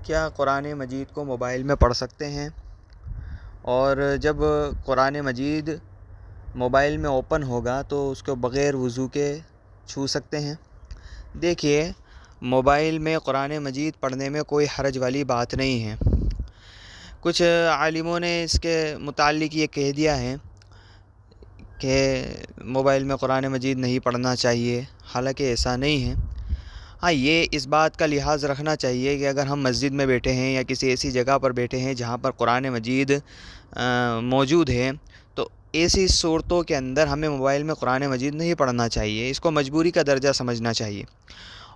کیا قرآن مجید کو موبائل میں پڑھ سکتے ہیں؟ اور جب قرآن مجید موبائل میں اوپن ہوگا تو اس کو بغیر وضو کے چھو سکتے ہیں؟ دیکھیے، موبائل میں قرآن مجید پڑھنے میں کوئی حرج والی بات نہیں ہے۔ کچھ عالموں نے اس کے متعلق یہ کہہ دیا ہے کہ موبائل میں قرآن مجید نہیں پڑھنا چاہیے، حالانکہ ایسا نہیں ہے۔ ہاں، یہ اس بات کا لحاظ رکھنا چاہیے کہ اگر ہم مسجد میں بیٹھے ہیں یا کسی ایسی جگہ پر بیٹھے ہیں جہاں پر قرآن مجید موجود ہے، تو ایسی صورتوں کے اندر ہمیں موبائل میں قرآن مجید نہیں پڑھنا چاہیے، اس کو مجبوری کا درجہ سمجھنا چاہیے،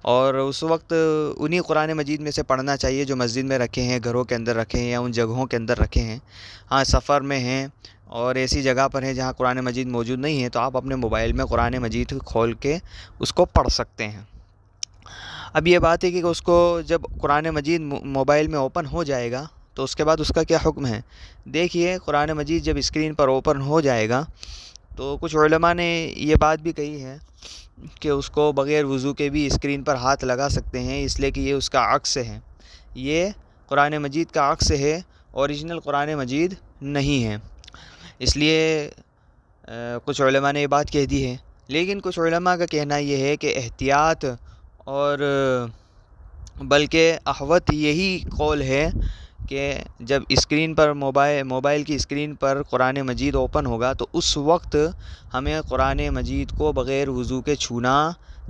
اور اس وقت انہی قرآن مجید میں سے پڑھنا چاہیے جو مسجد میں رکھے ہیں، گھروں کے اندر رکھے ہیں یا ان جگہوں کے اندر رکھے ہیں۔ ہاں، سفر میں ہیں اور ایسی جگہ پر ہیں جہاں قرآن مجید موجود نہیں ہے، تو آپ اپنے موبائل میں قرآن مجید کھول کے اس کو پڑھ سکتے ہیں۔ اب یہ بات ہے کہ اس کو جب قرآن مجید موبائل میں اوپن ہو جائے گا تو اس کے بعد اس کا کیا حکم ہے؟ دیکھیے، قرآن مجید جب اسکرین پر اوپن ہو جائے گا تو کچھ علماء نے یہ بات بھی کہی ہے کہ اس کو بغیر وضو کے بھی اسکرین پر ہاتھ لگا سکتے ہیں، اس لیے کہ یہ اس کا عکس ہے، یہ قرآن مجید کا عکس ہے، اوریجنل قرآن مجید نہیں ہے۔ اس لیے کچھ علماء نے یہ بات کہہ دی ہے، لیکن کچھ علماء کا کہنا یہ ہے کہ احتیاط اور بلکہ احوط یہی قول ہے کہ جب اسکرین پر موبائل کی اسکرین پر قرآن مجید اوپن ہوگا تو اس وقت ہمیں قرآن مجید کو بغیر وضو کے چھونا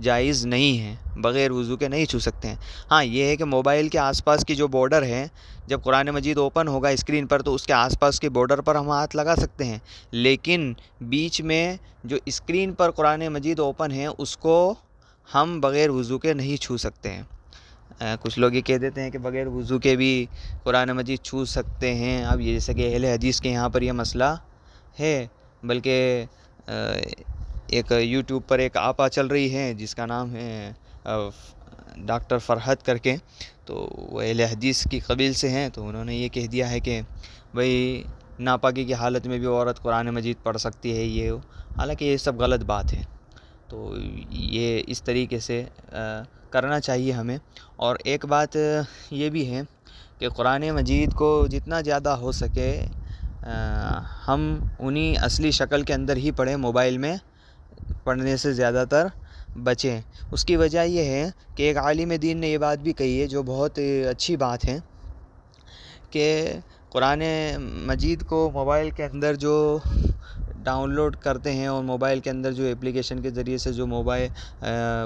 جائز نہیں ہے، بغیر وضو کے نہیں چھو سکتے ہیں۔ ہاں، یہ ہے کہ موبائل کے آس پاس کی جو بارڈر ہے، جب قرآن مجید اوپن ہوگا اسکرین پر تو اس کے آس پاس کے بارڈر پر ہم ہاتھ لگا سکتے ہیں، لیکن بیچ میں جو اسکرین پر قرآن مجید اوپن ہے اس کو ہم بغیر وضو کے نہیں چھو سکتے ہیں۔ کچھ لوگ یہ کہہ دیتے ہیں کہ بغیر وضو کے بھی قرآن مجید چھو سکتے ہیں۔ اب یہ جیسے کہ اہل حدیث کے یہاں پر یہ مسئلہ ہے، بلکہ ایک یوٹیوب پر ایک آپا چل رہی ہے جس کا نام ہے ڈاکٹر فرحت کر کے، تو وہ اہل حدیث کی قبیل سے ہیں، تو انہوں نے یہ کہہ دیا ہے کہ بھئی ناپاکی کی حالت میں بھی عورت قرآن مجید پڑھ سکتی ہے، یہ حالانکہ یہ سب غلط بات ہے۔ تو یہ اس طریقے سے کرنا چاہیے ہمیں۔ اور ایک بات یہ بھی ہے کہ قرآن مجید کو جتنا زیادہ ہو سکے ہم انہی اصلی شکل کے اندر ہی پڑھیں، موبائل میں پڑھنے سے زیادہ تر بچیں۔ اس کی وجہ یہ ہے کہ ایک عالم دین نے یہ بات بھی کہی ہے جو بہت اچھی بات ہے کہ قرآن مجید کو موبائل کے اندر جو ڈاؤن لوڈ کرتے ہیں اور موبائل کے اندر جو اپلیکیشن کے ذریعے سے جو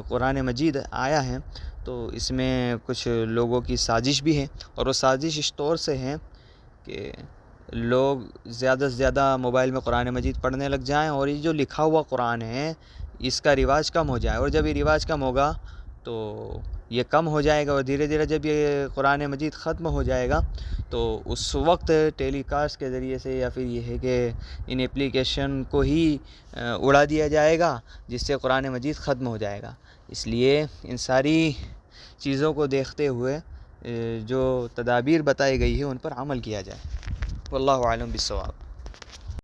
قرآن مجید آیا ہے، تو اس میں کچھ لوگوں کی سازش بھی ہے، اور وہ سازش اس طور سے ہے کہ لوگ زیادہ سے زیادہ موبائل میں قرآن مجید پڑھنے لگ جائیں اور یہ جو لکھا ہوا قرآن ہے اس کا رواج کم ہو جائے، اور جب یہ رواج کم ہوگا تو یہ کم ہو جائے گا، اور دھیرے دھیرے جب یہ قرآن مجید ختم ہو جائے گا تو اس وقت ٹیلی کاسٹ کے ذریعے سے یا پھر یہ ہے کہ ان اپلیکیشن کو ہی اڑا دیا جائے گا، جس سے قرآن مجید ختم ہو جائے گا۔ اس لیے ان ساری چیزوں کو دیکھتے ہوئے جو تدابیر بتائی گئی ہے ان پر عمل کیا جائے۔ واللہ اعلم بالصواب۔